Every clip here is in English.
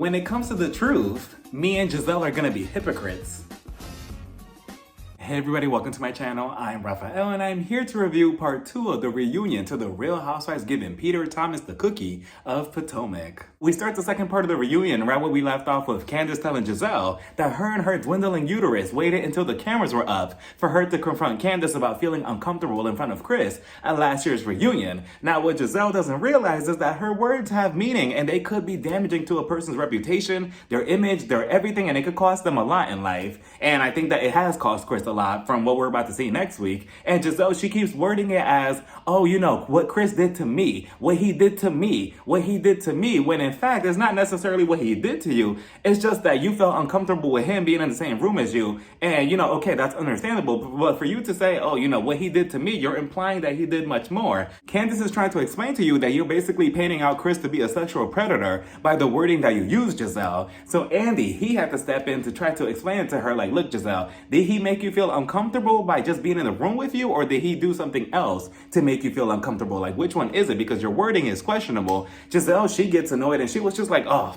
When it comes to the truth, me and Giselle are gonna be hypocrites. Hey everybody, welcome to my channel. I'm Raphael and I'm here to review part 2 of the reunion to the Real Housewives giving Peter Thomas the cookie of Potomac. We start the second part of the reunion right where we left off with Candice telling Giselle that her and her dwindling uterus waited until the cameras were up for her to confront Candice about feeling uncomfortable in front of Chris at last year's reunion. Now what Giselle doesn't realize is that her words have meaning and they could be damaging to a person's reputation, their image, their everything, and it could cost them a lot in life. And I think that it has cost Chris a lot from what we're about to see next week. And Giselle, she keeps wording it as, oh, you know, what Chris did to me, what he did to me, what he did to me, when in fact, it's not necessarily what he did to you. It's just that you felt uncomfortable with him being in the same room as you. And, you know, okay, that's understandable. But for you to say, oh, you know, what he did to me, you're implying that he did much more. Candice is trying to explain to you that you're basically painting out Chris to be a sexual predator by the wording that you use, Giselle. So Andy, he had to step in to try to explain it to her, like, look, Giselle, did he make you feel uncomfortable by just being in the room with you, or did he do something else to make you feel uncomfortable? Like, which one is it? Because your wording is questionable. Giselle, she gets annoyed and she was just like, oh,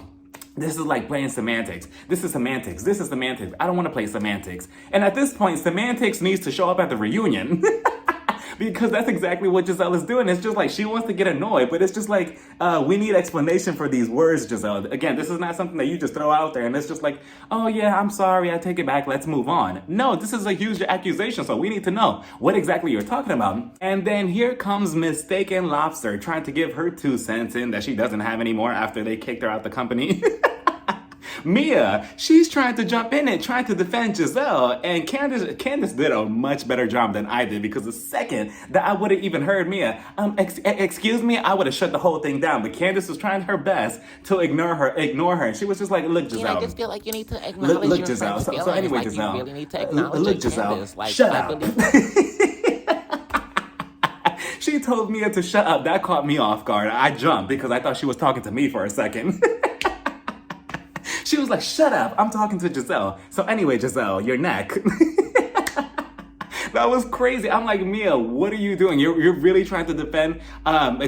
this is like playing semantics. This is semantics. This is semantics. I don't want to play semantics. And at this point, semantics needs to show up at the reunion. Because that's exactly what Giselle is doing. It's just like she wants to get annoyed, but it's just like, we need explanation for these words, Giselle. Again, this is not something that you just throw out there and it's just like, oh yeah, I'm sorry, I take it back, let's move on. No, this is a huge accusation, so we need to know what exactly you're talking about. And then here comes Mistaken Lobster trying to give her 2 cents in that she doesn't have anymore after they kicked her out the company. Mia, she's trying to jump in and trying to defend Giselle, and Candice did a much better job than I did, because the second that I would have even heard Mia, excuse me, I would have shut the whole thing down. But Candice was trying her best to ignore her, and she was just like, look, Giselle. I just feel like you need to acknowledge look, your Giselle. friend's So anyway, like Giselle. You really need to acknowledge look, Giselle. Candice. Like, shut up. She told Mia to shut up. That caught me off guard. I jumped because I thought she was talking to me for a second. She was like, shut up, I'm talking to Giselle. So anyway, Giselle, your neck. That was crazy. I'm like, Mia, what are you doing? You're really trying to defend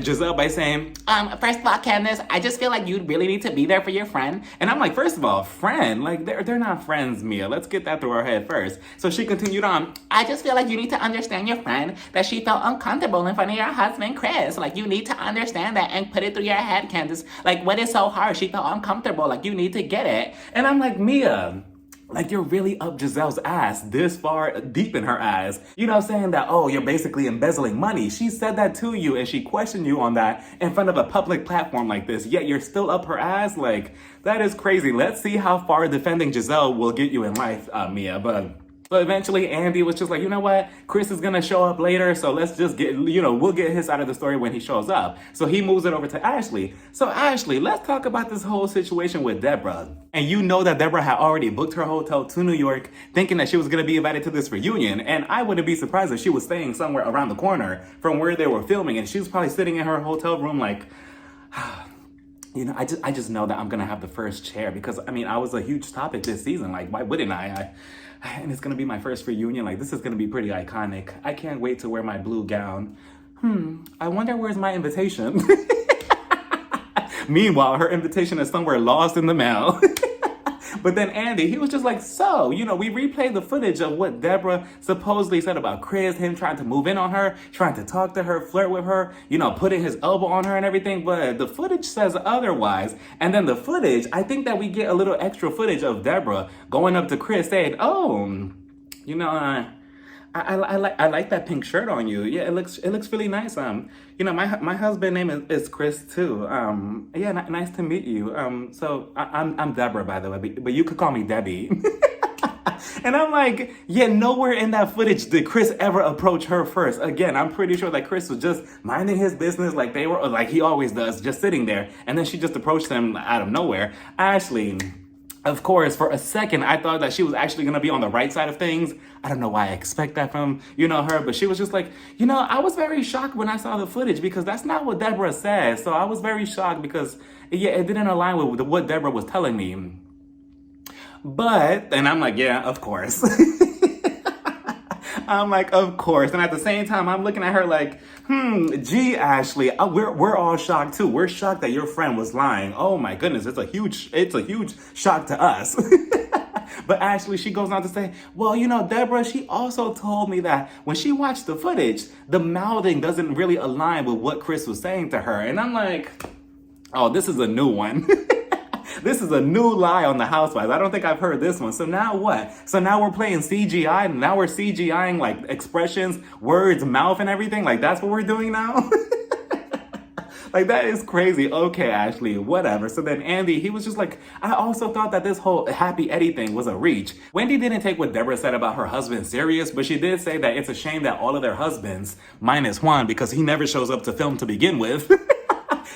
Giselle by saying, first of all, Candice, I just feel like you really need to be there for your friend. And I'm like, first of all, friend? Like, they're not friends, Mia. Let's get that through our head first. So she continued on, I just feel like you need to understand your friend, that she felt uncomfortable in front of your husband, Chris. Like, you need to understand that and put it through your head, Candice. Like, what is so hard? She felt uncomfortable. Like, you need to get it. And I'm like, Mia, like, you're really up Giselle's ass this far deep in her ass. You know, saying that, oh, you're basically embezzling money. She said that to you and she questioned you on that in front of a public platform like this, yet you're still up her ass? Like, that is crazy. Let's see how far defending Giselle will get you in life, Mia. But eventually Andy was just like, you know what? Chris is gonna show up later, so let's just get, you know, we'll get his side of the story when he shows up. So he moves it over to Ashley. So Ashley, let's talk about this whole situation with Deborah. And you know that Deborah had already booked her hotel to New York, thinking that she was gonna be invited to this reunion. And I wouldn't be surprised if she was staying somewhere around the corner from where they were filming. And she was probably sitting in her hotel room like, you know, I just know that I'm gonna have the first chair, because I mean, I was a huge topic this season. Like, why wouldn't I? And it's gonna be my first reunion. Like, this is gonna be pretty iconic. I can't wait to wear my blue gown. I wonder where's my invitation? Meanwhile, her invitation is somewhere lost in the mail. But then Andy, he was just like, so, you know, we replayed the footage of what Deborah supposedly said about Chris, him trying to move in on her, trying to talk to her, flirt with her, you know, putting his elbow on her and everything, but the footage says otherwise. And then the footage, I think that we get a little extra footage of Deborah going up to Chris saying, oh, you know, I like that pink shirt on you. Yeah, it looks really nice. You know, my husband name is Chris too. Yeah, nice to meet you. So I'm Deborah, by the way, but you could call me Debbie. And I'm like, yeah, nowhere in that footage did Chris ever approach her first. Again, I'm pretty sure that Chris was just minding his business like they were, like he always does, just sitting there. And then she just approached him out of nowhere. Ashley, of course, for a second, I thought that she was actually going to be on the right side of things. I don't know why I expect that from, you know, her, but she was just like, you know, I was very shocked when I saw the footage because that's not what Deborah said. So I was very shocked because, yeah, it didn't align with what Deborah was telling me. But, and I'm like, yeah, of course. I'm like, of course. And at the same time, I'm looking at her like, gee, Ashley, we're all shocked too. We're shocked that your friend was lying. Oh my goodness, it's a huge shock to us. But Ashley, she goes on to say, well, Deborah, she also told me that when she watched the footage, the mouthing doesn't really align with what Chris was saying to her. And I'm like, oh, this is a new one. This is a new lie on the Housewives. I don't think I've heard this one. So now what? So now we're playing CGI, and now we're CGIing like expressions, words, mouth, and everything? Like that's what we're doing now? Like, that is crazy. Okay, Ashley, whatever. So then Andy, he was just like, I also thought that this whole Happy Eddie thing was a reach. Wendy didn't take what Deborah said about her husband serious, but she did say that it's a shame that all of their husbands, minus Juan, because he never shows up to film to begin with,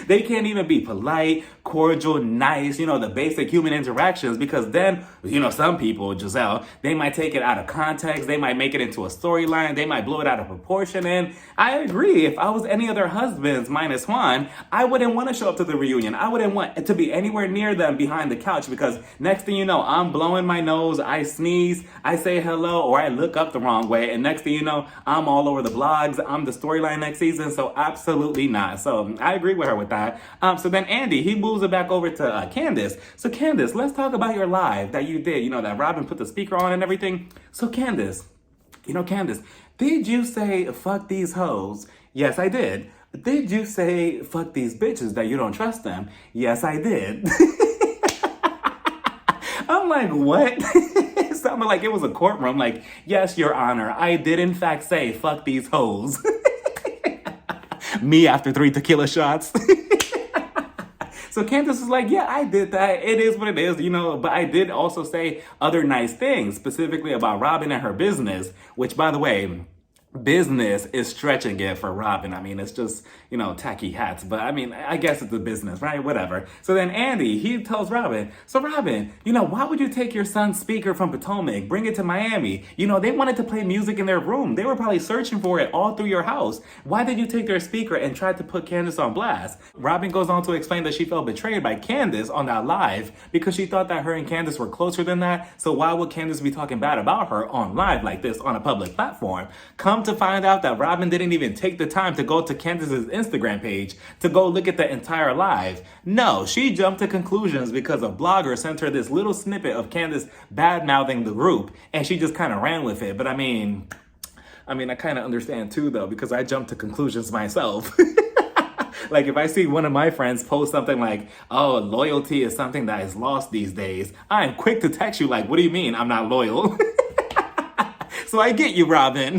they can't even be polite, cordial, nice, the basic human interactions, because then, some people, Giselle, they might take it out of context, they might make it into a storyline, they might blow it out of proportion, and I agree, if I was any of their husbands minus Juan, I wouldn't want to show up to the reunion. I wouldn't want to be anywhere near them behind the couch, because next thing you know, I'm blowing my nose, I sneeze, I say hello, or I look up the wrong way, and next thing you know, I'm all over the blogs, I'm the storyline next season, so absolutely not. So I agree with her with that. So then Andy, he moves it back over to Candice. So Candice, let's talk about your live that you did, that Robin put the speaker on and everything. So Candice, Candice, did you say fuck these hoes? Yes, I did. Did you say fuck these bitches that you don't trust them? Yes, I did. I'm like, what? It sounded like it was a courtroom. Like, yes, Your Honor, I did in fact say fuck these hoes. Me after 3 tequila shots. So Candice was like, yeah, I did that. It is what it is, but I did also say other nice things, specifically about Robin and her business, which, by the way, business is stretching it for Robin. I mean, it's just, tacky hats. But I mean, I guess it's a business, right? Whatever. So then Andy, he tells Robin, so Robin, why would you take your son's speaker from Potomac, bring it to Miami? They wanted to play music in their room. They were probably searching for it all through your house. Why did you take their speaker and try to put Candice on blast? Robin goes on to explain that she felt betrayed by Candice on that live because she thought that her and Candice were closer than that. So why would Candice be talking bad about her on live like this on a public platform? Come to find out that Robin didn't even take the time to go to Candice's Instagram page to go look at the entire live. No, she jumped to conclusions because a blogger sent her this little snippet of Candice bad-mouthing the group, and she just kind of ran with it. But I mean, I kind of understand too, though, because I jumped to conclusions myself. Like, if I see one of my friends post something like, oh, loyalty is something that is lost these days, I'm quick to text you like, what do you mean I'm not loyal? So I get you, Robin.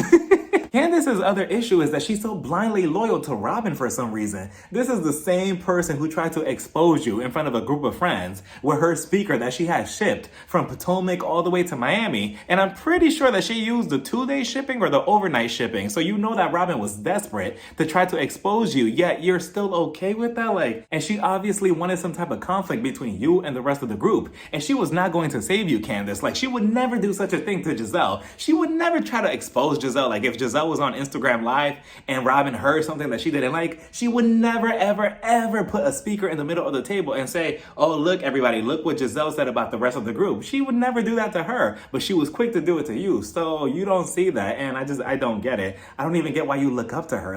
Candice's other issue is that she's so blindly loyal to Robin for some reason. This is the same person who tried to expose you in front of a group of friends with her speaker that she had shipped from Potomac all the way to Miami. And I'm pretty sure that she used the 2-day shipping or the overnight shipping. So you know that Robin was desperate to try to expose you, yet you're still okay with that? And she obviously wanted some type of conflict between you and the rest of the group. And she was not going to save you, Candice. She would never do such a thing to Giselle. She would never try to expose Giselle. If Giselle was on Instagram Live and Robin heard something that she didn't like, she would never, ever, ever put a speaker in the middle of the table and say, oh, look, everybody, look what Giselle said about the rest of the group. She would never do that to her, but she was quick to do it to you. So you don't see that, and I don't get it. I don't even get why you look up to her.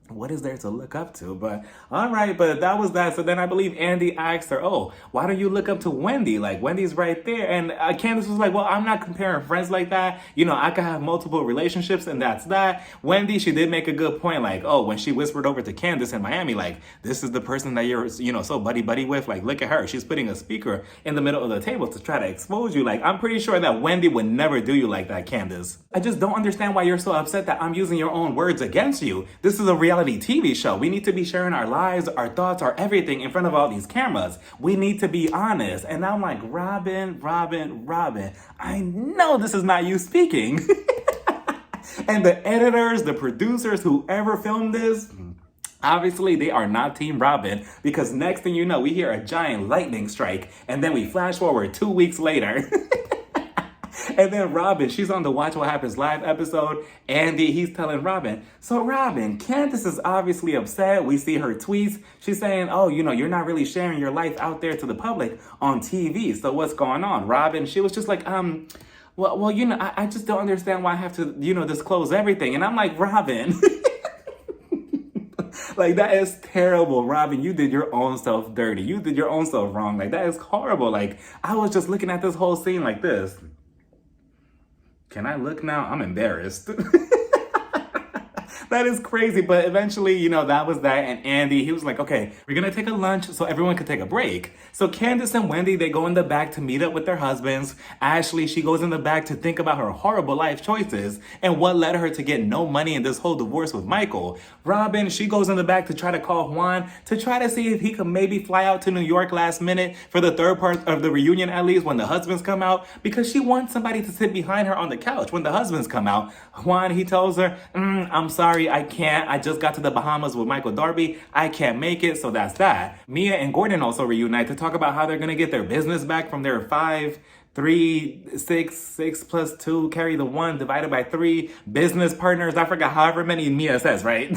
What is there to look up to? But all right, but that was that. So then I believe Andy asked her, oh, why don't you look up to Wendy? Wendy's right there. And Candice was like, well, I'm not comparing friends like that. I could have multiple relationships and that's that. Wendy, she did make a good point. Oh, when she whispered over to Candice in Miami, this is the person that you're, so buddy with. Look at her. She's putting a speaker in the middle of the table to try to expose you. I'm pretty sure that Wendy would never do you like that, Candice. I just don't understand why you're so upset that I'm using your own words against you. This is a reality TV show. We need to be sharing our lives, our thoughts, our everything in front of all these cameras. We need to be honest. And I'm like, Robin, I know this is not you speaking. And the editors, the producers, whoever filmed this, obviously, they are not Team Robin, because next thing you know, we hear a giant lightning strike, and then we flash forward 2 weeks later. And then Robin, she's on the Watch What Happens Live episode. Andy, he's telling Robin, so Robin, Candice is obviously upset. We see her tweets. She's saying, oh, you're not really sharing your life out there to the public on TV. So what's going on? Robin, she was just like, well, I just don't understand why I have to, disclose everything. And I'm like, Robin, like, that is terrible. Robin, you did your own self dirty. You did your own self wrong. Like, that is horrible. Like, I was just looking at this whole scene like this. Can I look now? I'm embarrassed. That is crazy. But eventually, that was that. And Andy, he was like, okay, we're going to take a lunch so everyone could take a break. So Candice and Wendy, they go in the back to meet up with their husbands. Ashley, she goes in the back to think about her horrible life choices and what led her to get no money in this whole divorce with Michael. Robin, she goes in the back to try to call Juan to try to see if he could maybe fly out to New York last minute for the third part of the reunion, at least when the husbands come out, because she wants somebody to sit behind her on the couch when the husbands come out. Juan, he tells her, I'm sorry, I can't. I just got to the Bahamas with Michael Darby. I can't make it, so that's that. Mia and Gordon also reunite to talk about how they're going to get their business back from their 5, 3, 6 plus 2, carry the 1, divided by 3 business partners. I forgot however many Mia says, right?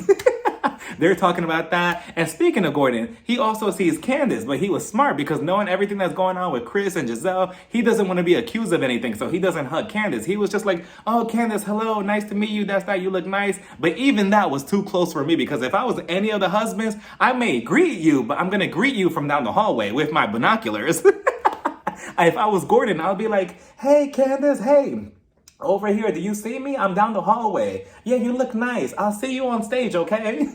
They're talking about that. And speaking of Gordon, he also sees Candice, but he was smart because knowing everything that's going on with Chris and Giselle, he doesn't want to be accused of anything. So he doesn't hug Candice. He was just like, oh, Candice, hello, nice to meet you. That's that. You look nice. But even that was too close for me because if I was any of the husbands, I may greet you, but I'm going to greet you from down the hallway with my binoculars. If I was Gordon, I'll be like, hey, Candice, hey. Over here, do you see me? I'm down the hallway. Yeah, you look nice. I'll see you on stage, okay?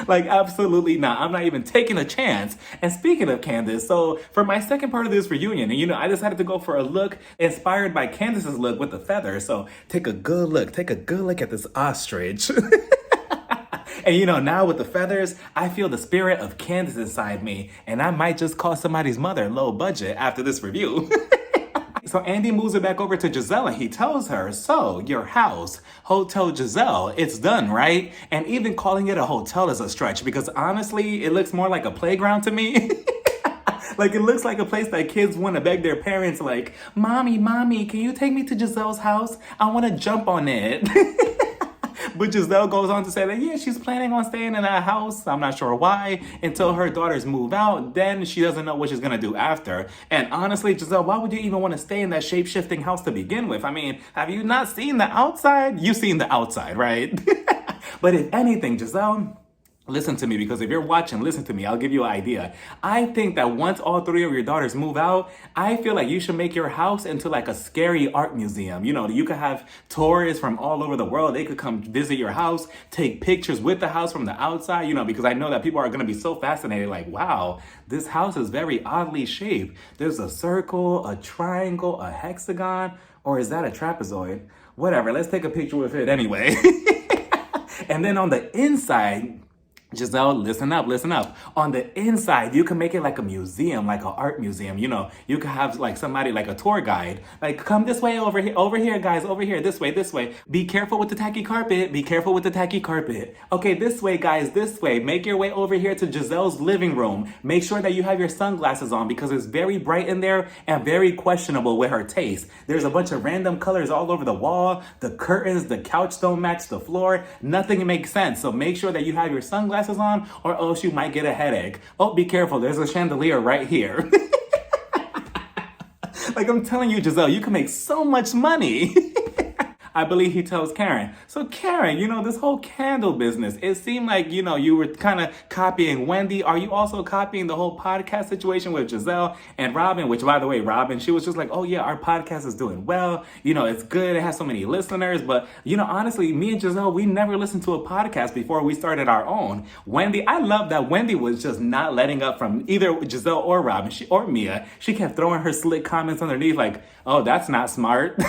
Like, absolutely not. I'm not even taking a chance. And speaking of Candice, so for my second part of this reunion, and I decided to go for a look inspired by Candice's look with the feathers. So take a good look. Take a good look at this ostrich. And now with the feathers, I feel the spirit of Candice inside me. And I might just call somebody's mother low budget after this review. So Andy moves it back over to Giselle and he tells her, so your house, Hotel Giselle, it's done, right? And even calling it a hotel is a stretch because honestly, it looks more like a playground to me. Like it looks like a place that kids want to beg their parents like, mommy, can you take me to Giselle's house? I want to jump on it. But Giselle goes on to say that, yeah, she's planning on staying in that house. I'm not sure why, until her daughters move out. Then she doesn't know what she's going to do after. And honestly, Giselle, why would you even want to stay in that shape-shifting house to begin with? I mean, have you not seen the outside? You've seen the outside, right? But if anything, Giselle, listen to me, because if you're watching, listen to me. I'll give you an idea. I think that once all 3 of your daughters move out, I feel like you should make your house into like a scary art museum. You could have tourists from all over the world. They could come visit your house, take pictures with the house from the outside, because I know that people are going to be so fascinated. Like, wow, this house is very oddly shaped. There's a circle, a triangle, a hexagon, or is that a trapezoid? Whatever, let's take a picture with it anyway. And then on the inside, Giselle, listen up. On the inside, you can make it like a museum, like an art museum. You could have like somebody, like a tour guide, like come this way, over here, guys, over here, this way. Be careful with the tacky carpet. Okay, this way, guys, this way. Make your way over here to Giselle's living room. Make sure that you have your sunglasses on because it's very bright in there and very questionable with her taste. There's a bunch of random colors all over the wall. The curtains, the couch don't match the floor. Nothing makes sense. So make sure that you have your sunglasses on or else you might get a headache. Oh, be careful. There's a chandelier right here. Like I'm telling you, Giselle, you can make so much money. I believe he tells Karen. So Karen, this whole candle business, it seemed like, you were kind of copying Wendy. Are you also copying the whole podcast situation with Giselle and Robin? Which, by the way, Robin, she was just like, oh yeah, our podcast is doing well. It's good. It has so many listeners. But, honestly, me and Giselle, we never listened to a podcast before we started our own. Wendy, I love that Wendy was just not letting up from either Giselle or Robin or Mia. She kept throwing her slick comments underneath like, oh, that's not smart.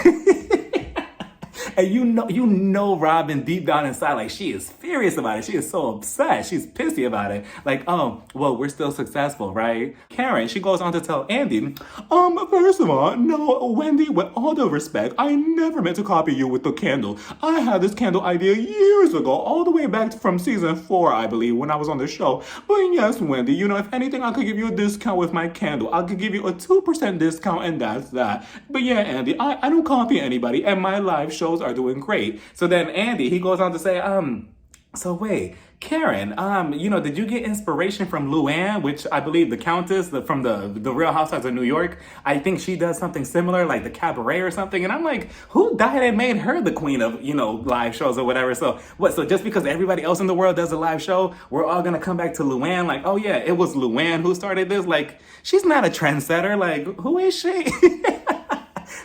And you know Robin deep down inside, like she is furious about it. She is so upset. She's pissy about it. Like, oh, well, we're still successful, right? Karen, she goes on to tell Andy, first of all, no, Wendy, with all the respect, I never meant to copy you with the candle. I had this candle idea years ago, all the way back from season 4, I believe, when I was on the show. But yes, Wendy, if anything, I could give you a discount with my candle. I could give you a 2% discount, and that's that. But yeah, Andy, I don't copy anybody, and my live shows are doing great. So then Andy, he goes on to say, so wait, Karen, did you get inspiration from Luann, which I believe the Countess from the Real Housewives of New York? I think she does something similar, like the cabaret or something. And I'm like, who died and made her the queen of, live shows or whatever? So what? So just because everybody else in the world does a live show, we're all gonna come back to Luann? Like, oh yeah, it was Luann who started this. Like, she's not a trendsetter. Like, who is she?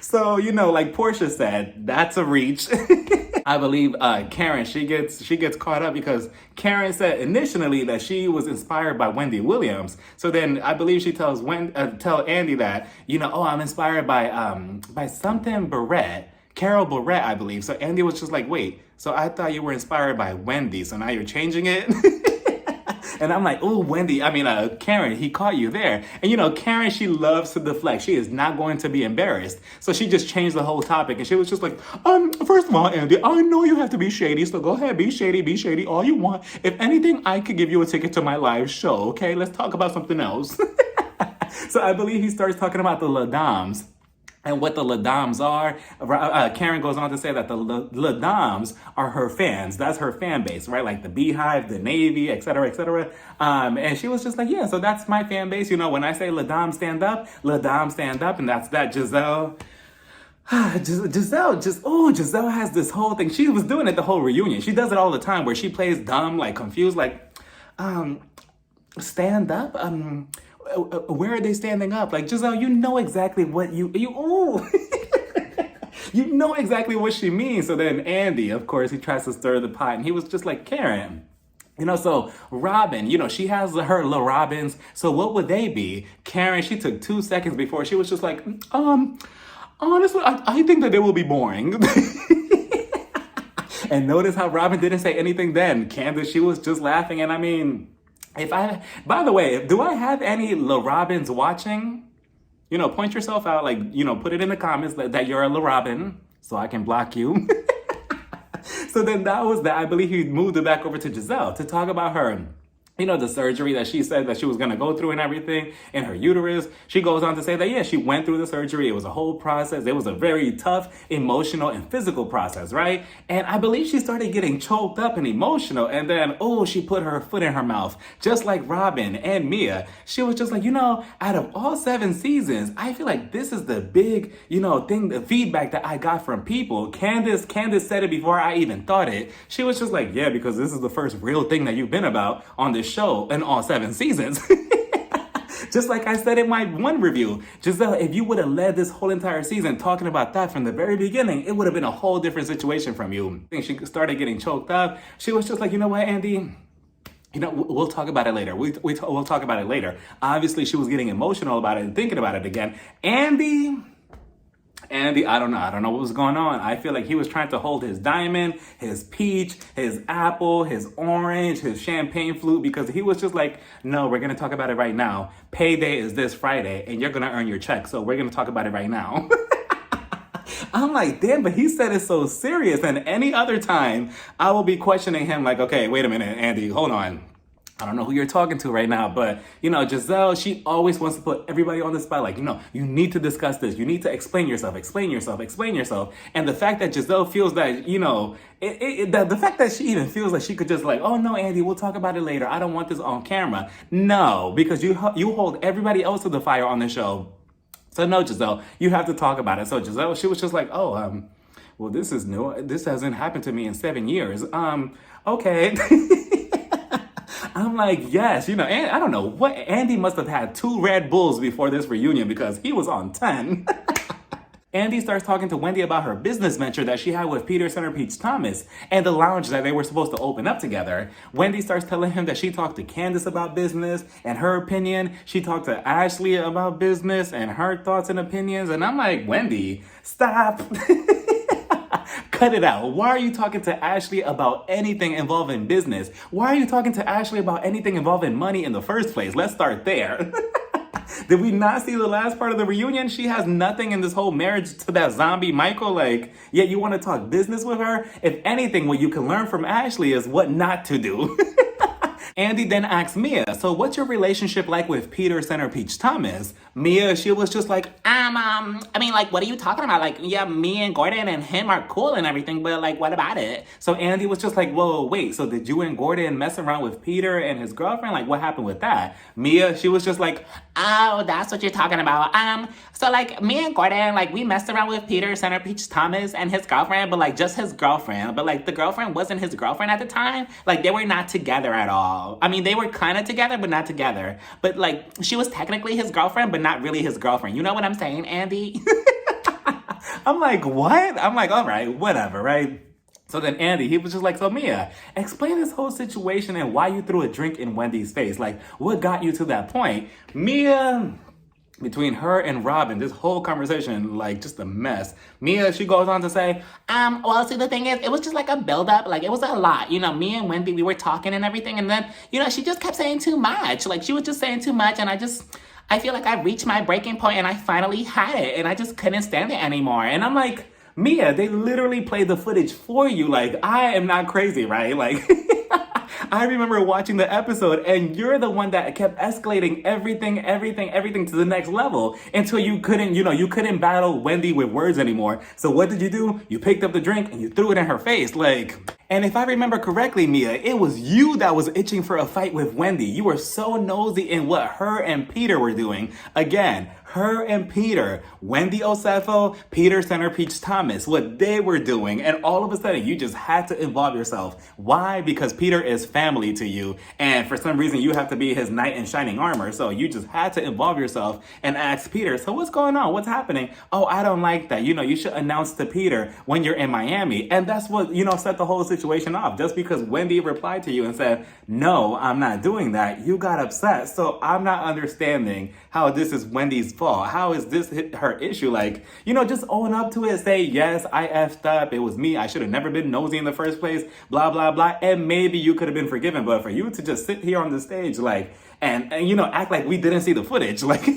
So, like Portia said, that's a reach. I believe Karen, she gets caught up because Karen said initially that she was inspired by Wendy Williams. So then I believe she tells tell Andy that, I'm inspired by something Barrett, Carol Barrett, I believe. So Andy was just like, wait, so I thought you were inspired by Wendy, so now you're changing it? And I'm like, oh, Karen, he caught you there. And Karen, she loves to deflect. She is not going to be embarrassed. So she just changed the whole topic. And she was just like, first of all, Andy, I know you have to be shady. So go ahead, be shady all you want. If anything, I could give you a ticket to my live show. Okay, let's talk about something else. So I believe he starts talking about the La Dames. And what the Ladams are, Karen goes on to say that the Ladams are her fans. That's her fan base, right? Like the Beehive, the Navy, et cetera, et cetera. And she was just like, yeah, so that's my fan base. When I say Ladam stand up, and that's that. Giselle has this whole thing. She was doing it the whole reunion. She does it all the time where she plays dumb, like confused, like, stand up? Where are they standing up? Like, Giselle, you know exactly what you know exactly what she means. So then Andy, of course, he tries to stir the pot and he was just like, Karen, so Robin, she has her La Robins. So what would they be? Karen, she took 2 seconds before she was just like, honestly, I think that they will be boring. And notice how Robin didn't say anything then. Candice, she was just laughing. And by the way, do I have any La Robins watching? Point yourself out, like, put it in the comments that you're a La Robin so I can block you. So then that was that. I believe he moved it back over to Giselle to talk about her, the surgery that she said that she was going to go through and everything in her uterus. She goes on to say that, yeah, she went through the surgery. It was a whole process. It was a very tough, emotional, and physical process, right? And I believe she started getting choked up and emotional. And then, she put her foot in her mouth, just like Robin and Mia. She was just like, out of all 7 seasons, I feel like this is the big, thing, the feedback that I got from people. Candice said it before I even thought it. She was just like, yeah, because this is the first real thing that you've been about on this show in all 7 seasons. Just like I said in my one review, Giselle, if you would have led this whole entire season talking about that from the very beginning, it would have been a whole different situation from you. I think she started getting choked up. She was just like, you know what, Andy? We'll talk about it later. We'll talk about it later. Obviously, she was getting emotional about it and thinking about it again. Andy, I don't know what was going on. I feel like he was trying to hold his diamond, his peach, his apple, his orange, his champagne flute, because he was just like, no, we're going to talk about it right now. Payday is this Friday, and you're going to earn your check, so we're going to talk about it right now. I'm like, damn, but he said it so serious. And any other time, I will be questioning him like, okay, wait a minute, Andy, hold on. I don't know who you're talking to right now, but, Giselle, she always wants to put everybody on the spot. Like, you need to discuss this. You need to explain yourself. And the fact that Giselle feels that, the fact that she even feels like she could just like, oh, no, Andy, we'll talk about it later. I don't want this on camera. No, because you hold everybody else to the fire on the show. So no, Giselle, you have to talk about it. So Giselle, she was just like, well, this is new. This hasn't happened to me in 7 years. Okay. I'm like, yes, and I don't know what, Andy must have had 2 Red Bulls before this reunion because he was on 10. Andy starts talking to Wendy about her business venture that she had with Peter Centerpiece Thomas and the lounge that they were supposed to open up together. Wendy starts telling him that she talked to Candice about business and her opinion. She talked to Ashley about business and her thoughts and opinions. And I'm like, Wendy, stop. Cut it out. Why are you talking to Ashley about anything involving business? Why are you talking to Ashley about anything involving money in the first place? Let's start there. Did we not see the last part of the reunion? She has nothing in this whole marriage to that zombie Michael. Like, yet you want to talk business with her? If anything, what you can learn from Ashley is what not to do. Andy then asks Mia, so what's your relationship like with Peter Center Peach Thomas? Mia, she was just like, I mean, like, what are you talking about? Like, yeah, me and Gordon and him are cool and everything, but like, what about it? So Andy was just like, whoa, wait, so did you and Gordon mess around with Peter and his girlfriend? Like, what happened with that? Mia, she was just like, oh, that's what you're talking about. So like, me and Gordon, like, we messed around with Peter Center Peach Thomas and his girlfriend, but like, just his girlfriend. But like, the girlfriend wasn't his girlfriend at the time. Like, they were not together at all. I mean, they were kind of together, but not together. But like, she was technically his girlfriend, but not really his girlfriend. You know what I'm saying, Andy? I'm like, what? I'm like, all right, whatever, right? So then Andy, he was just like, so Mia, explain this whole situation and why you threw a drink in Wendy's face. Like, what got you to that point? Mia, between her and Robin, this whole conversation, like, just a mess. Mia, she goes on to say, well, see, the thing is, it was just like a build-up. Like, it was a lot. You know, me and Wendy, we were talking and everything. And then, you know, she just kept saying too much. Like, she was just saying too much. And I feel like I reached my breaking point and I finally had it. And I just couldn't stand it anymore. And I'm like, Mia, they literally played the footage for you. Like, I am not crazy, right? Like, I remember watching the episode and you're the one that kept escalating everything to the next level until you couldn't battle Wendy with words anymore. So what did you do? You picked up the drink and you threw it in her face. Like, and if I remember correctly, Mia, it was you that was itching for a fight with Wendy. You were so nosy in what her and Peter were doing. Again, her and Peter, Wendy Osefo, Peter Center Peach Thomas, what they were doing. And all of a sudden, you just had to involve yourself. Why? Because Peter is family to you. And for some reason, you have to be his knight in shining armor. So you just had to involve yourself and ask Peter, so what's going on? What's happening? Oh, I don't like that. You know, you should announce to Peter when you're in Miami. And that's what, you know, set the whole situation off. Just because Wendy replied to you and said, no, I'm not doing that, you got upset. So I'm not understanding how this is Wendy's fault. How is this her issue? Like, you know, just own up to it. Say, yes, I effed up. It was me. I should have never been nosy in the first place. Blah, blah, blah. And maybe you could have been forgiven. But for you to just sit here on the stage, like, and you know, act like we didn't see the footage, like,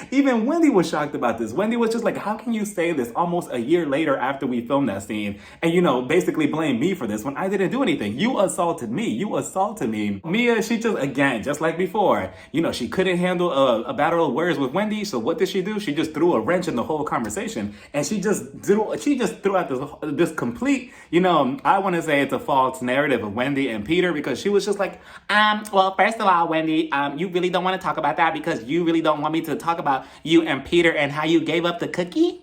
even Wendy was shocked about this. Wendy was just like, how can you say this almost a year later after we filmed that scene and, you know, basically blame me for this when I didn't do anything? You assaulted me. You assaulted me. Mia, she just, again, just like before, you know, she couldn't handle a battle of words with Wendy. So what did she do? She just threw a wrench in the whole conversation. And she just threw out this complete, you know, I want to say it's a false narrative of Wendy and Peter, because she was just like, well, first of all, Wendy, you really don't want to talk about that because you really don't want me to talk about you and Peter and how you gave up the cookie?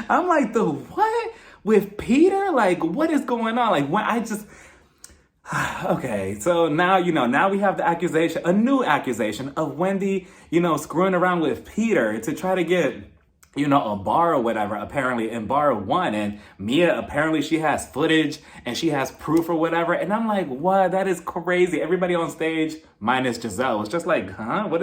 I'm like, the what? With Peter? Like, what is going on? Like, when I just... Okay, so now, you know, now we have the accusation, a new accusation of Wendy, you know, screwing around with Peter to try to get, you know, a bar or whatever, apparently in bar one. And Mia, apparently she has footage and she has proof or whatever. And I'm like, what? That is crazy. Everybody on stage, minus Giselle, was just like, huh? What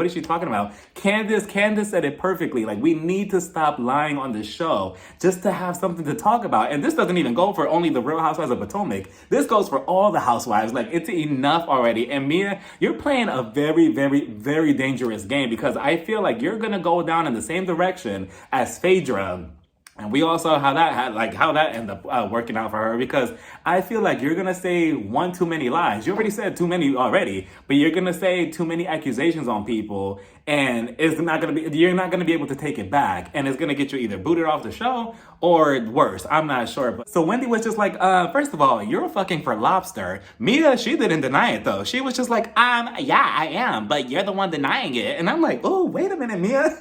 is she talking about? Candice said it perfectly. Like, we need to stop lying on the show just to have something to talk about. And this doesn't even go for only the Real Housewives of Potomac. This goes for all the housewives. Like, it's enough already. And Mia, you're playing a very, very, very dangerous game, because I feel like you're going to go down in the same direction as Phaedra. And we all saw how that ended up working out for her, because I feel like you're going to say one too many lies. You already said too many already, but you're going to say too many accusations on people, and you're not going to be able to take it back. And it's going to get you either booted off the show or worse. I'm not sure. But so Wendy was just like, first of all, you're fucking for lobster. Mia, she didn't deny it though. She was just like, yeah, I am, but you're the one denying it. And I'm like, oh, wait a minute, Mia.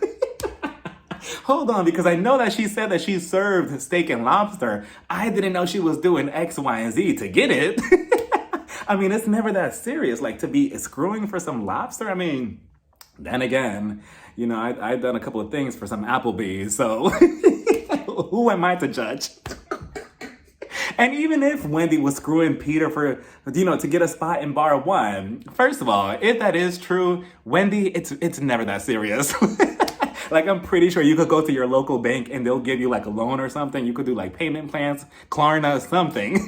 Hold on, because I know that she said that she served steak and lobster. I didn't know she was doing X, Y, and Z to get it. I mean, it's never that serious. Like, to be screwing for some lobster? I mean, then again, you know, I've done a couple of things for some Applebee's, so who am I to judge? And even if Wendy was screwing Peter for, you know, to get a spot in bar one, first of all, if that is true, Wendy, it's never that serious. Like, I'm pretty sure you could go to your local bank and they'll give you like a loan or something. You could do like payment plans, Klarna, something.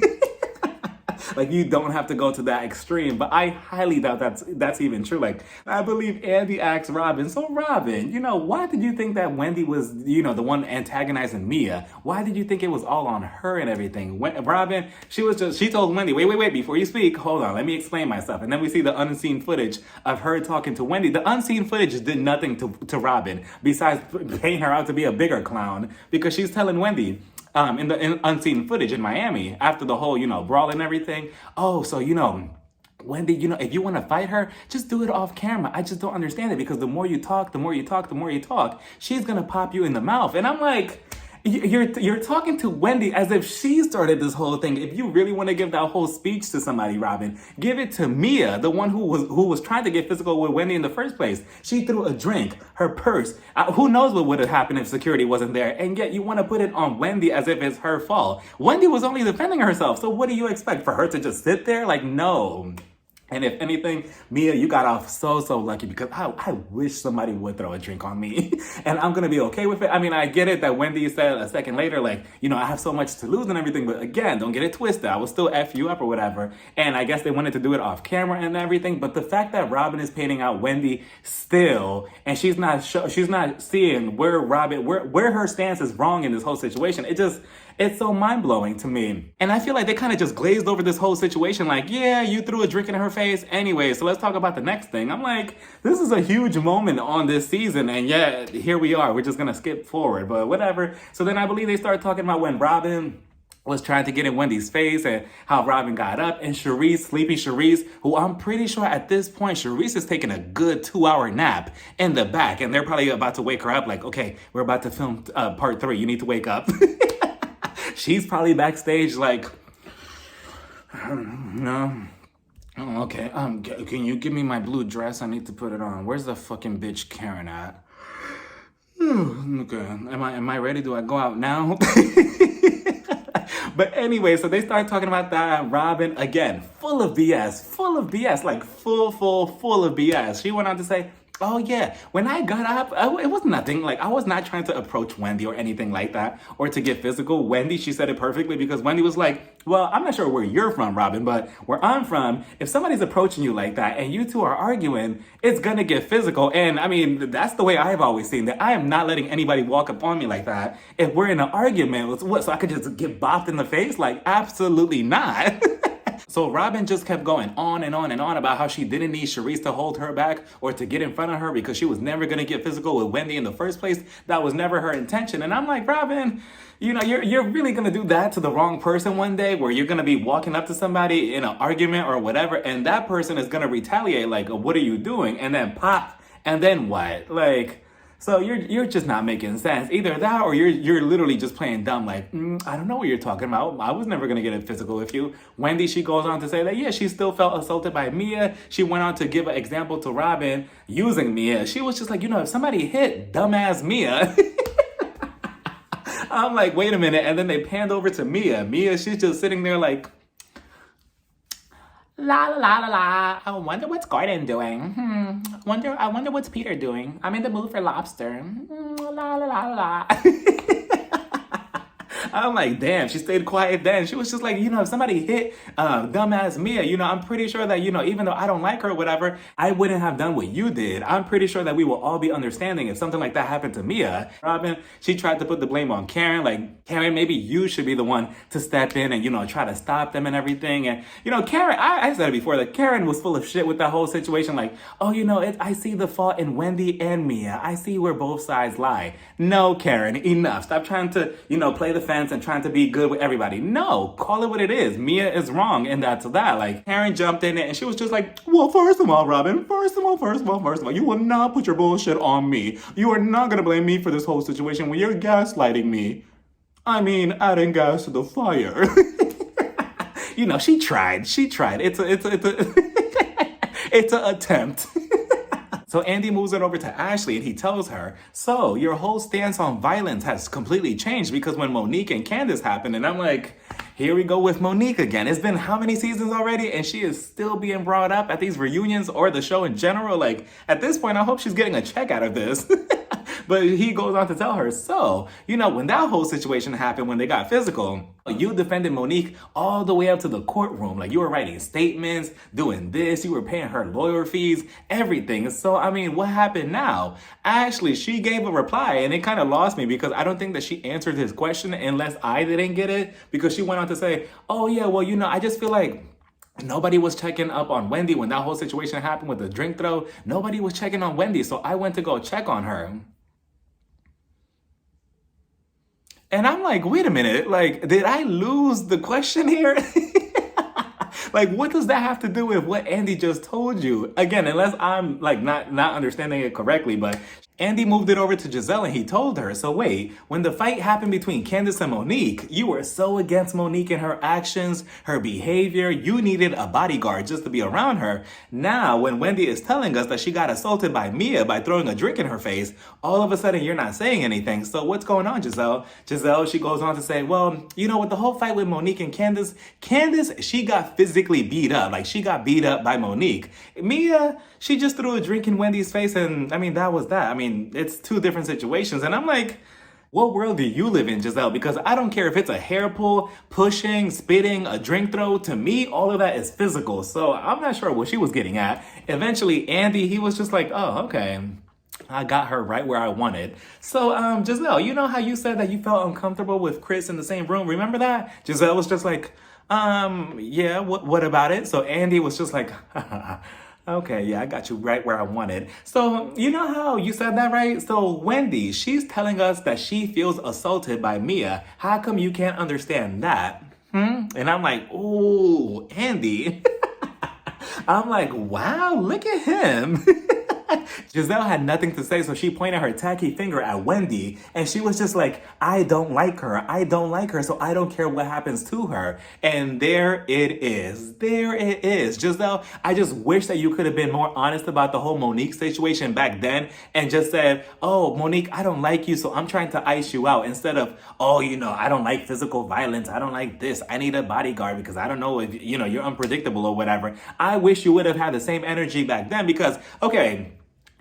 Like, you don't have to go to that extreme, but I highly doubt that's even true. Like, I believe Andy asked Robin, so Robin, why did you think that Wendy was, the one antagonizing Mia? Why did you think it was all on her and everything? Robin, she told Wendy, wait, before you speak, hold on, let me explain myself. And then we see the unseen footage of her talking to Wendy. The unseen footage did nothing to Robin, besides paying her out to be a bigger clown, because she's telling Wendy, in unseen footage in Miami, after the whole, brawl and everything, oh, so, Wendy, if you want to fight her, just do it off camera. I just don't understand it, because the more you talk, she's going to pop you in the mouth. And I'm like, you're talking to Wendy as if she started this whole thing. If you really want to give that whole speech to somebody, Robin, give it to Mia, the one who was trying to get physical with Wendy in the first place. She threw a drink, her purse. Who knows what would have happened if security wasn't there? And yet you want to put it on Wendy as if it's her fault. Wendy was only defending herself. So what do you expect, for her to just sit there? Like, no. And if anything, Mia, you got off so lucky, because I wish somebody would throw a drink on me. And I'm going to be okay with it. I mean, I get it that Wendy said a second later, like, I have so much to lose and everything. But again, don't get it twisted. I will still F you up or whatever. And I guess they wanted to do it off camera and everything. But the fact that Robin is painting out Wendy still, and she's not seeing where her stance is wrong in this whole situation, it's so mind-blowing to me. And I feel like they kind of just glazed over this whole situation. Like, yeah, you threw a drink in her face. Anyway, so let's talk about the next thing. I'm like, this is a huge moment on this season. And yeah, here we are. We're just going to skip forward, but whatever. So then I believe they started talking about when Robin was trying to get in Wendy's face and how Robin got up, and sleepy Charisse, who I'm pretty sure at this point, Charisse is taking a good 2-hour nap in the back. And they're probably about to wake her up like, okay, we're about to film part 3. You need to wake up. She's probably backstage like, no. Oh, okay. Can you give me my blue dress? I need to put it on. Where's the fucking bitch Karen at? Okay. Am I ready? Do I go out now? But anyway, so they start talking about that. Robin, again, full of BS, like full of BS. She went on to say, oh yeah, when I got up, it was nothing. Like, I was not trying to approach Wendy or anything like that, or to get physical. Wendy, she said it perfectly, because Wendy was like, well, I'm not sure where you're from, Robin, but where I'm from, if somebody's approaching you like that and you two are arguing, it's gonna get physical. And I mean, that's the way I've always seen that. I am not letting anybody walk up on me like that. If we're in an argument, what, so I could just get bopped in the face? Like, absolutely not. So Robin just kept going on and on and on about how she didn't need Charisse to hold her back or to get in front of her, because she was never going to get physical with Wendy in the first place. That was never her intention. And I'm like, Robin, you're really going to do that to the wrong person one day, where you're going to be walking up to somebody in an argument or whatever, and that person is going to retaliate like, what are you doing? And then pop, and then what? Like, so you're just not making sense. Either that, or you're literally just playing dumb. Like, I don't know what you're talking about. I was never gonna get physical with you. Wendy, she goes on to say that, yeah, she still felt assaulted by Mia. She went on to give an example to Robin using Mia. She was just like, if somebody hit dumbass Mia. I'm like, wait a minute. And then they panned over to Mia. Mia, she's just sitting there like, la la la la la. I wonder what's Gordon doing. I wonder what's Peter doing. I'm in the mood for lobster. La la la la. I'm like, damn, she stayed quiet then. She was just like, if somebody hit dumbass Mia, I'm pretty sure that, even though I don't like her or whatever, I wouldn't have done what you did. I'm pretty sure that we will all be understanding if something like that happened to Mia. Robin, she tried to put the blame on Karen. Like, Karen, maybe you should be the one to step in and, try to stop them and everything. And, Karen, I said it before, that Karen was full of shit with that whole situation. Like, oh, I see the fault in Wendy and Mia. I see where both sides lie. No, Karen, enough. Stop trying to, play the fence and trying to be good with everybody. No, call it what it is. Mia is wrong, and that's that. Like, Karen jumped in it, and she was just like, well, first of all, Robin, first of all, you will not put your bullshit on me. You are not going to blame me for this whole situation when you're gaslighting me. I mean, adding gas to the fire. She tried. It's an attempt. So Andy moves it over to Ashley, and he tells her, so your whole stance on violence has completely changed because when Monique and Candice happened. And I'm like, here we go with Monique again. It's been how many seasons already? And she is still being brought up at these reunions or the show in general. Like, at this point, I hope she's getting a check out of this. But he goes on to tell her, so, when that whole situation happened, when they got physical, you defended Monique all the way up to the courtroom. Like, you were writing statements, doing this, you were paying her lawyer fees, everything. So, what happened now? Actually, she gave a reply, and it kind of lost me because I don't think that she answered his question unless I didn't get it, because she went on to say, oh yeah, well, I just feel like nobody was checking up on Wendy when that whole situation happened with the drink throw. Nobody was checking on Wendy, so I went to go check on her. And I'm like, wait a minute, like, did I lose the question here? Like, what does that have to do with what Andy just told you? Again, unless I'm like not understanding it correctly, but Andy moved it over to Giselle and he told her, so wait, when the fight happened between Candice and Monique, you were so against Monique and her actions, her behavior, you needed a bodyguard just to be around her. Now, when Wendy is telling us that she got assaulted by Mia by throwing a drink in her face, all of a sudden you're not saying anything. So what's going on, Giselle? Giselle, she goes on to say, well, with the whole fight with Monique and Candice, she got physically beat up. Like, she got beat up by Monique. Mia, she just threw a drink in Wendy's face, and that was that. It's two different situations. And I'm like, what world do you live in, Giselle? Because I don't care if it's a hair pull, pushing, spitting, a drink throw. To me, all of that is physical. So I'm not sure what she was getting at. Eventually, Andy, he was just like, oh, okay. I got her right where I wanted. So, Giselle, you know how you said that you felt uncomfortable with Chris in the same room? Remember that? Giselle was just like, yeah, what about it? So Andy was just like, okay, yeah, I got you right where I wanted. So, you know how you said that, right? So Wendy, she's telling us that she feels assaulted by Mia. How come you can't understand that? And I'm like, ooh, Andy. I'm like, wow, look at him. Giselle had nothing to say, so she pointed her tacky finger at Wendy, and she was just like, I don't like her. I don't like her, so I don't care what happens to her. And there it is. There it is. Giselle, I just wish that you could have been more honest about the whole Monique situation back then and just said, oh, Monique, I don't like you, so I'm trying to ice you out, instead of, oh, I don't like physical violence. I don't like this. I need a bodyguard because I don't know if, you're unpredictable or whatever. I wish you would have had the same energy back then because, okay,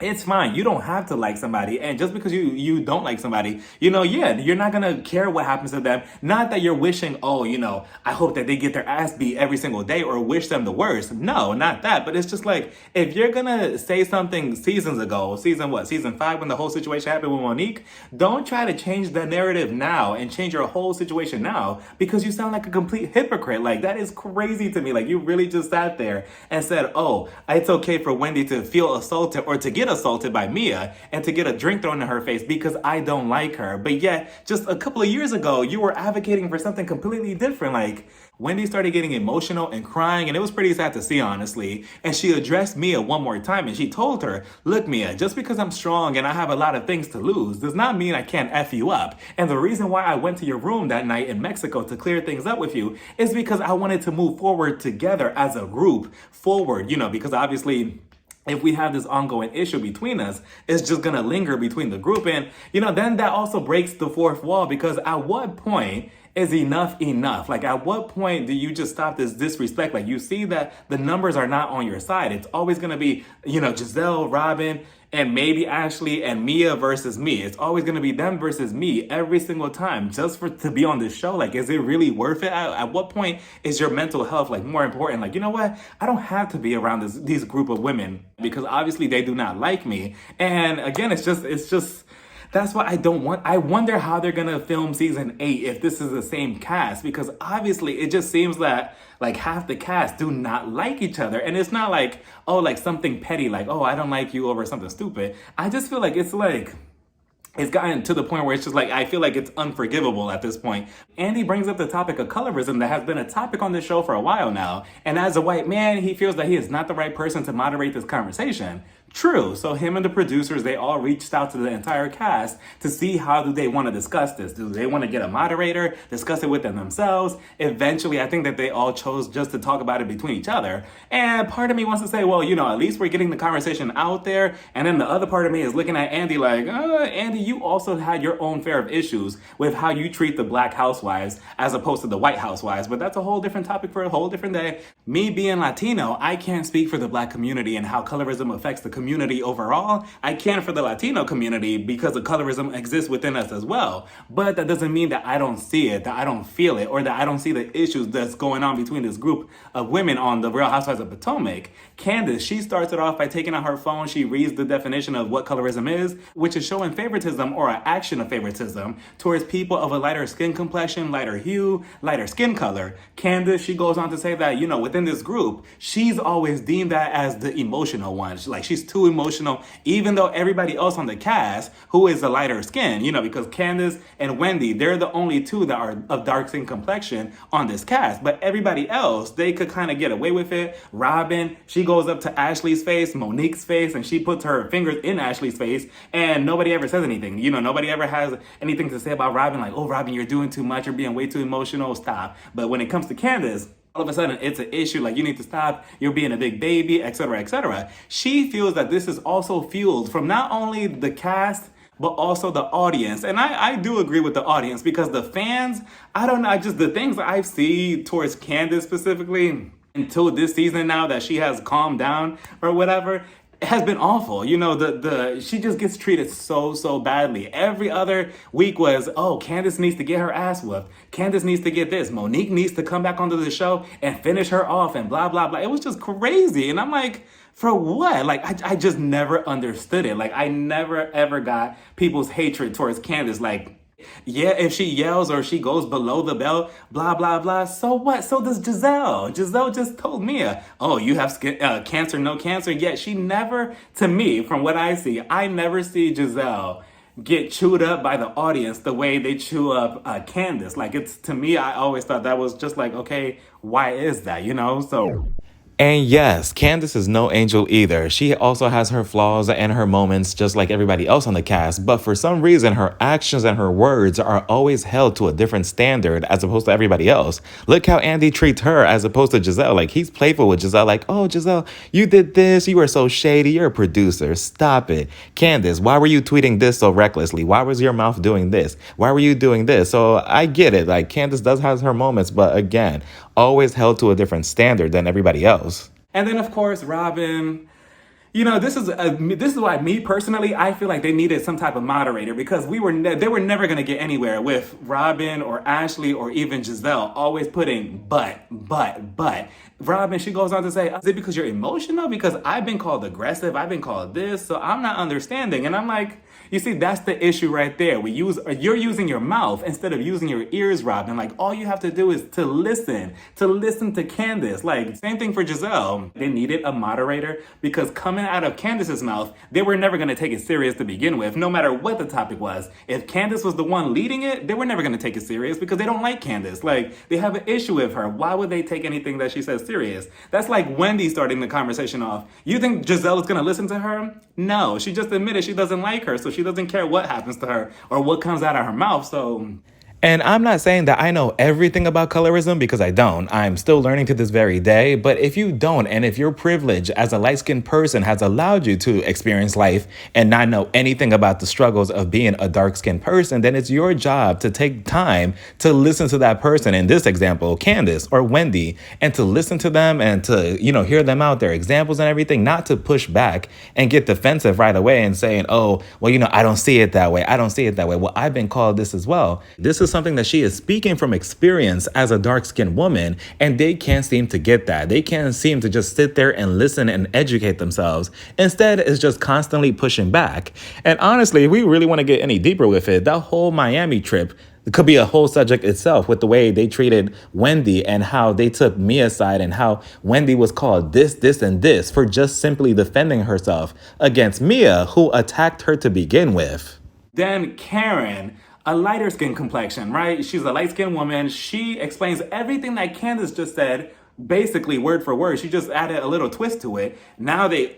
it's fine. You don't have to like somebody. And just because you don't like somebody, yeah, you're not going to care what happens to them. Not that you're wishing, oh, I hope that they get their ass beat every single day or wish them the worst. No, not that. But it's just like, if you're going to say something seasons ago, season 5, when the whole situation happened with Monique, don't try to change the narrative now and change your whole situation now because you sound like a complete hypocrite. Like, that is crazy to me. Like, you really just sat there and said, oh, it's okay for Wendy to feel assaulted or to get assaulted by Mia and to get a drink thrown in her face because I don't like her. But yet, just a couple of years ago, you were advocating for something completely different. Like, Wendy started getting emotional and crying, and it was pretty sad to see, honestly. And she addressed Mia one more time, and she told her, look, Mia, just because I'm strong and I have a lot of things to lose does not mean I can't F you up. And the reason why I went to your room that night in Mexico to clear things up with you is because I wanted to move forward together as a group forward, because obviously, if we have this ongoing issue between us, it's just going to linger between the group. And, then that also breaks the fourth wall, because at what point is enough enough? Like, at what point do you just stop this disrespect? Like, you see that the numbers are not on your side. It's always going to be, Giselle, Robin, and maybe Ashley and Mia versus me. It's always going to be them versus me every single time just to be on this show. Like, is it really worth it? At what point is your mental health like more important? Like, you know what? I don't have to be around these group of women because obviously they do not like me. And again, it's just that's why I wonder how they're gonna film season 8 if this is the same cast, because obviously it just seems that like half the cast do not like each other. And it's not like, oh, like something petty, like, oh, I don't like you over something stupid. I just feel like it's gotten to the point where it's just like, I feel like it's unforgivable at this point. Andy brings up the topic of colorism that has been a topic on this show for a while now. And as a white man, he feels that he is not the right person to moderate this conversation. True. So him and the producers, they all reached out to the entire cast to see how do they want to discuss this. Do they want to get a moderator, discuss it with them themselves? Eventually, I think that they all chose just to talk about it between each other. And part of me wants to say, well, at least we're getting the conversation out there. And then the other part of me is looking at Andy like, Andy, you also had your own fair of issues with how you treat the black housewives as opposed to the white housewives. But that's a whole different topic for a whole different day. Me being Latino, I can't speak for the black community and how colorism affects the community overall. I can for the Latino community because the colorism exists within us as well. But that doesn't mean that I don't see it, that I don't feel it, or that I don't see the issues that's going on between this group of women on the Real Housewives of Potomac. Candice, she starts it off by taking out her phone. She reads the definition of what colorism is, which is showing favoritism or an action of favoritism towards people of a lighter skin complexion, lighter hue, lighter skin color. Candice, she goes on to say that, within this group, she's always deemed that as the emotional one. She's too emotional, even though everybody else on the cast who is a lighter skin, because Candice and Wendy, they're the only two that are of dark skin complexion on this cast. But everybody else, they could kind of get away with it. Robin, she goes up to Ashley's face, Monique's face, and she puts her fingers in Ashley's face, and nobody ever says anything. Nobody ever has anything to say about Robin, like, oh, Robin, you're doing too much, you're being way too emotional, stop. But when it comes to Candice, all of a sudden it's an issue, like, you need to stop, you're being a big baby, etc., etc. She feels that this is also fueled from not only the cast, but also the audience. And I do agree with the audience, because the fans, I don't know, just the things that I see towards Candice specifically, until this season now that she has calmed down or whatever, has been awful. She just gets treated so badly. Every other week was, oh, Candice needs to get her ass whooped. Candice needs to get this. Monique needs to come back onto the show and finish her off and blah, blah, blah. It was just crazy. And I'm like, for what? Like, I just never understood it. Like, I never ever got people's hatred towards Candice. Like, yeah, if she yells or she goes below the belt, blah, blah, blah. So what? So does Giselle. Giselle just told Mia, oh, you have cancer, no cancer. Yet she never, to me, from what I see, I never see Giselle get chewed up by the audience the way they chew up Candice. Like, it's, to me, I always thought that was just like, okay, why is that, So... And yes, Candice is no angel either. She also has her flaws and her moments just like everybody else on the cast, but for some reason her actions and her words are always held to a different standard as opposed to everybody else. Look how Andy treats her as opposed to Giselle. Like, he's playful with Giselle, like, oh, Giselle, you did this, you were so shady, you're a producer, stop it. Candice, why were you tweeting this so recklessly? Why was your mouth doing this? Why were you doing this? So I get it, like, Candice does have her moments, but again, always held to a different standard than everybody else. And then, of course, Robin, this is why, me personally, I feel like they needed some type of moderator, because they were never going to get anywhere with Robin or Ashley or even Giselle always putting but. Robin, she goes on to say, is it because you're emotional? Because I've been called aggressive, I've been called this, so I'm not understanding. And I'm like, you see, that's the issue right there. You're using your mouth instead of using your ears, Robin. Like, all you have to do is to listen to Candice. Like, same thing for Giselle. They needed a moderator, because coming out of Candice's mouth, they were never going to take it serious to begin with, no matter what the topic was. If Candice was the one leading it, they were never going to take it serious, because they don't like Candice. Like, they have an issue with her. Why would they take anything that she says serious? That's like Wendy starting the conversation off. You think Giselle is going to listen to her? No, she just admitted she doesn't like her, so she doesn't care what happens to her or what comes out of her mouth. So And I'm not saying that I know everything about colorism, because I don't. I'm still learning to this very day. But if you don't, and if your privilege as a light-skinned person has allowed you to experience life and not know anything about the struggles of being a dark-skinned person, then it's your job to take time to listen to that person, in this example, Candice or Wendy, and to listen to them and to, hear them out, their examples and everything, not to push back and get defensive right away and saying, oh, well, I don't see it that way. I don't see it that way. Well, I've been called this as well. This is something that she is speaking from experience as a dark-skinned woman, and they can't seem to get that. They can't seem to just sit there and listen and educate themselves. Instead, it's just constantly pushing back. And honestly, if we really want to get any deeper with it, that whole Miami trip, it could be a whole subject itself, with the way they treated Wendy and how they took Mia's side and how Wendy was called this, and this for just simply defending herself against Mia, who attacked her to begin with. Then Karen, a lighter skin complexion, right? She's a light skinned woman. She explains everything that Candice just said, basically word for word. She just added a little twist to it. Now they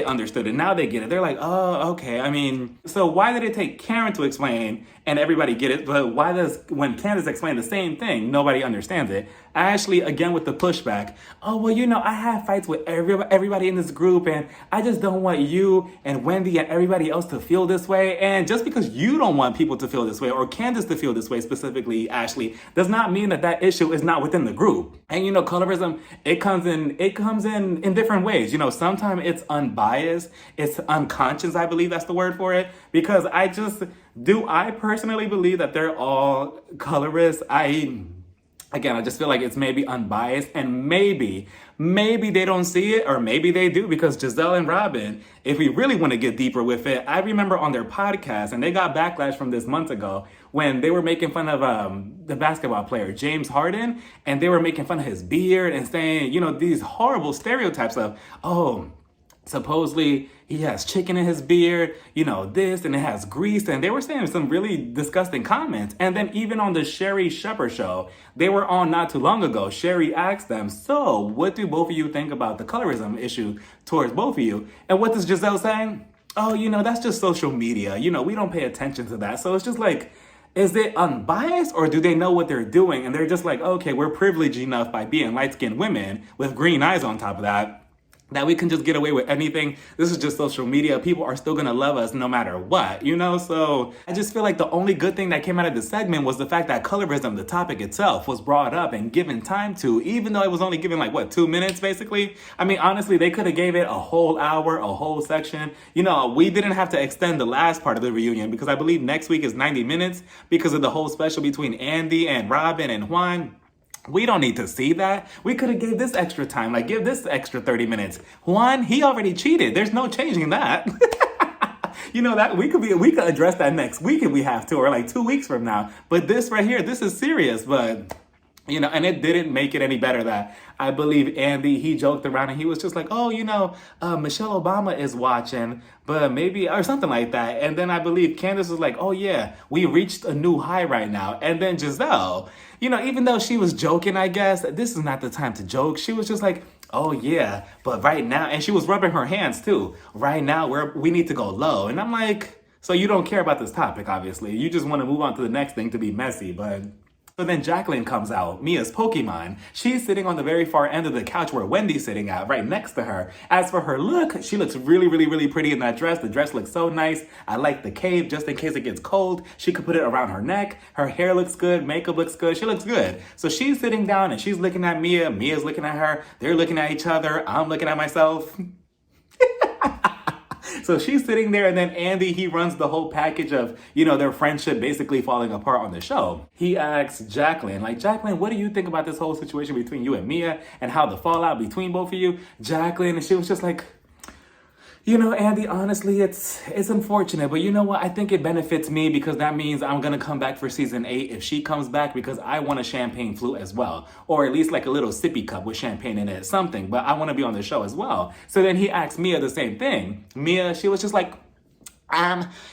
understood it. Now they get it. They're like, oh, okay. I mean, so why did it take Karen to explain and everybody get it? But when Candice explained the same thing, nobody understands it? Ashley, again, with the pushback. Oh, well, I have fights with everybody in this group, and I just don't want you and Wendy and everybody else to feel this way. And just because you don't want people to feel this way, or Candice to feel this way specifically, Ashley, does not mean that issue is not within the group. And colorism colorism, it comes in different ways. You know, sometimes it's unbiased, it's unconscious, I believe that's the word for it. Because I personally believe that they're all colorists. Again, I just feel like it's maybe unbiased, and maybe they don't see it, or maybe they do, because Giselle and Robin, if we really want to get deeper with it, I remember on their podcast, and they got backlash from this months ago, when they were making fun of the basketball player, James Harden, and they were making fun of his beard and saying, you know, these horrible stereotypes of, oh, supposedly he has chicken in his beard, you know, this, and it has grease. And they were saying some really disgusting comments. And then even on the Sherry Shepherd show, they were on not too long ago. Sherry asked them, so what do both of you think about the colorism issue towards both of you? And what does Giselle say? Oh, you know, that's just social media. You know, we don't pay attention to that. So it's just like, is it unbiased, or do they know what they're doing? And they're just like, okay, we're privileged enough by being light-skinned women with green eyes on top of that we can just get away with anything. This is just social media. People are still gonna love us no matter what, you know? So I just feel like the only good thing that came out of this segment was the fact that colorism, the topic itself, was brought up and given time to, even though it was only given like, what, 2 minutes basically? I mean, honestly, they could have gave it a whole hour, a whole section. You know, we didn't have to extend the last part of the reunion, because I believe next week is 90 minutes because of the whole special between Andy and Robin and Juan. We don't need to see that. We could have gave this extra time, like give this extra 30 minutes. Juan, he already cheated. There's no changing that. You know, that we could address that next week if we have to, or like 2 weeks from now. But this right here, this is serious. But you know, and it didn't make it any better that I believe Andy, he joked around and he was just like, oh, you know, Michelle Obama is watching, but maybe, or something like that. And then I believe Candice was like, oh yeah, we reached a new high right now. And then Giselle, you know, even though she was joking, I guess, this is not the time to joke. She was just like, oh yeah, but right now, and she was rubbing her hands too. Right now, we need to go low. And I'm like, so you don't care about this topic, obviously. You just want to move on to the next thing to be messy, but... So then Jacqueline comes out, Mia's Pokemon. She's sitting on the very far end of the couch where Wendy's sitting at, right next to her. As for her look, she looks really, really, really pretty in that dress. The dress looks so nice. I like the cape just in case it gets cold. She could put it around her neck. Her hair looks good. Makeup looks good. She looks good. So she's sitting down and she's looking at Mia. Mia's looking at her. They're looking at each other. I'm looking at myself. So she's sitting there, and then Andy, he runs the whole package of, you know, their friendship basically falling apart on the show. He asks Jacqueline, like, Jacqueline, what do you think about this whole situation between you and Mia and how the fallout between both of you? Jacqueline, and she was just like, you know, Andy, honestly, it's unfortunate, but you know what? I think it benefits me because that means I'm going to come back for season 8 if she comes back, because I want a champagne flute as well. Or at least like a little sippy cup with champagne in it, something. But I want to be on the show as well. So then he asked Mia the same thing. Mia, she was just like,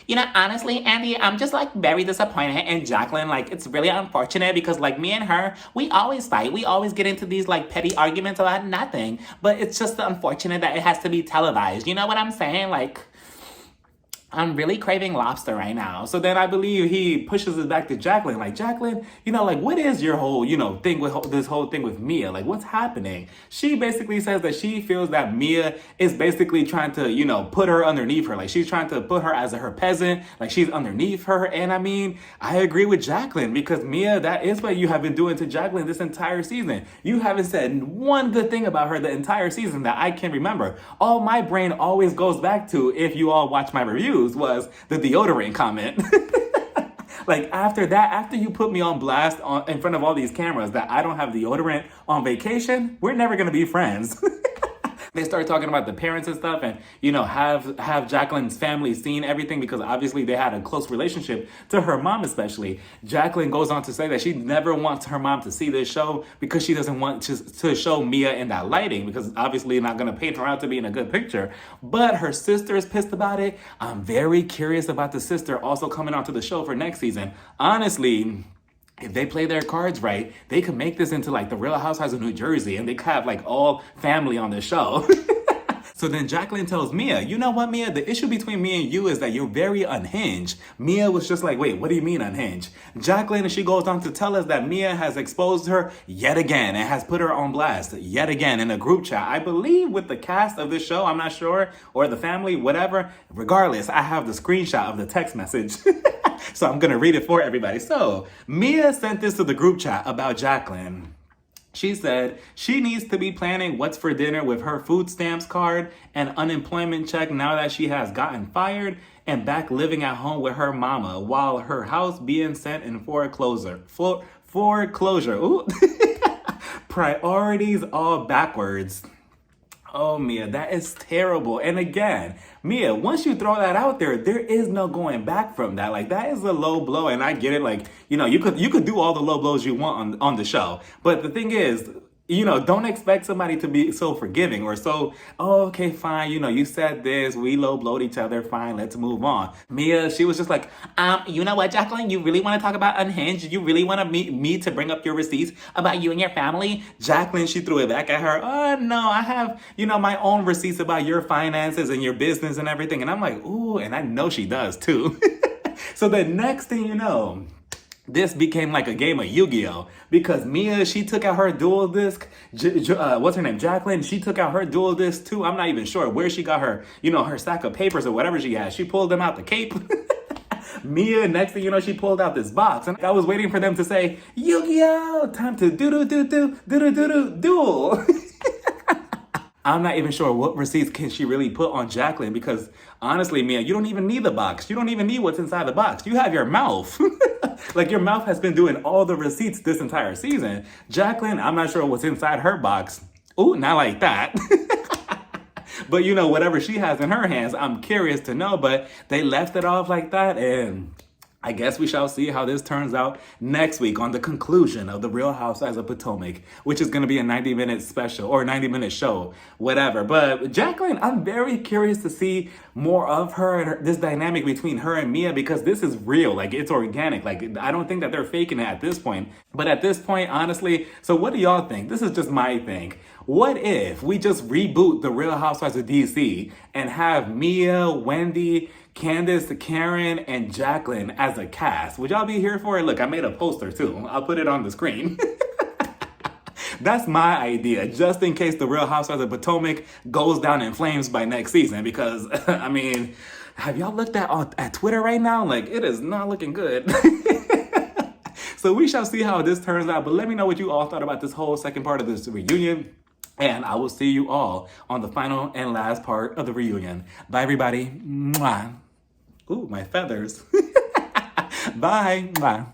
you know, honestly, Andy, I'm just like very disappointed in Jacqueline. Like, it's really unfortunate because like me and her, we always fight. We always get into these like petty arguments about nothing. But it's just unfortunate that it has to be televised. You know what I'm saying? Like, I'm really craving lobster right now. So then I believe he pushes it back to Jacqueline. Like, Jacqueline, you know, like, what is your whole, you know, thing with this whole thing with Mia? Like, what's happening? She basically says that she feels that Mia is basically trying to, you know, put her underneath her. Like, she's trying to put her as her peasant. Like, she's underneath her. And I mean, I agree with Jacqueline, because Mia, that is what you have been doing to Jacqueline this entire season. You haven't said one good thing about her the entire season that I can remember. All my brain always goes back to, if you all watch my reviews, was the deodorant comment. Like, after that, after you put me on blast in front of all these cameras that I don't have deodorant on vacation, we're never gonna be friends. They start talking about the parents and stuff, and, you know, have Jacqueline's family seen everything, because obviously they had a close relationship to her mom especially. Jacqueline goes on to say that she never wants her mom to see this show because she doesn't want to show Mia in that lighting, because obviously not going to paint her out to be in a good picture. But her sister is pissed about it. I'm very curious about the sister also coming onto the show for next season. Honestly, if they play their cards right, they could make this into like the Real Housewives of New Jersey, and they could have like all family on the show. So then Jacqueline tells Mia, you know what, Mia? The issue between me and you is that you're very unhinged. Mia was just like, wait, what do you mean unhinged? Jacqueline, she goes on to tell us that Mia has exposed her yet again and has put her on blast yet again in a group chat. I believe with the cast of this show, I'm not sure, or the family, whatever. Regardless, I have the screenshot of the text message. So I'm going to read it for everybody. So Mia sent this to the group chat about Jacqueline. She said she needs to be planning what's for dinner with her food stamps card and unemployment check now that she has gotten fired and back living at home with her mama while her house being sent in foreclosure. Foreclosure. Ooh. Priorities all backwards. Oh, Mia, that is terrible. And again, Mia, once you throw that out there, there is no going back from that. Like, that is a low blow, and I get it. Like, you could do all the low blows you want on the show. But the thing is, don't expect somebody to be so forgiving or so, oh, okay, fine, you said this, we low blowed each other, fine, let's move on. Mia, she was just like, you know what, Jacqueline? You really want to talk about Unhinged? You really want me to bring up your receipts about you and your family? Jacqueline, she threw it back at her. Oh, no, I have, my own receipts about your finances and your business and everything. And I'm like, ooh, and I know she does too. So the next thing you know, this became like a game of Yu-Gi-Oh! Because Mia, she took out her dual disc. What's her name? Jacqueline, she took out her dual disc too. I'm not even sure where she got her, her stack of papers or whatever she had. She pulled them out the cape. Mia, next thing you know, she pulled out this box. And I was waiting for them to say, Yu-Gi-Oh! Time to duel. I'm not even sure what receipts can she really put on Jacqueline because honestly, Mia, you don't even need the box. You don't even need what's inside the box. You have your mouth. Like your mouth has been doing all the receipts this entire season. Jacqueline, I'm not sure what's inside her box. Ooh, not like that. But whatever she has in her hands, I'm curious to know, but they left it off like that and I guess we shall see how this turns out next week on the conclusion of The Real Housewives of Potomac, which is going to be a 90-minute special or 90-minute show, whatever. But Jacqueline, I'm very curious to see more of her and this dynamic between her and Mia because this is real. Like, it's organic. Like, I don't think that they're faking it at this point. But at this point, honestly, so what do y'all think? This is just my thing. What if we just reboot The Real Housewives of DC and have Mia, Wendy, Candice, Karen, and Jacqueline as a cast? Would y'all be here for it? Look, I made a poster too. I'll put it on the screen. That's my idea, just in case The Real Housewives of Potomac goes down in flames by next season. Because, I mean, have y'all looked at Twitter right now? Like, it is not looking good. So we shall see how this turns out. But let me know what you all thought about this whole second part of this reunion. And I will see you all on the final and last part of the reunion. Bye, everybody. Mwah. Ooh, my feathers. Bye. Bye.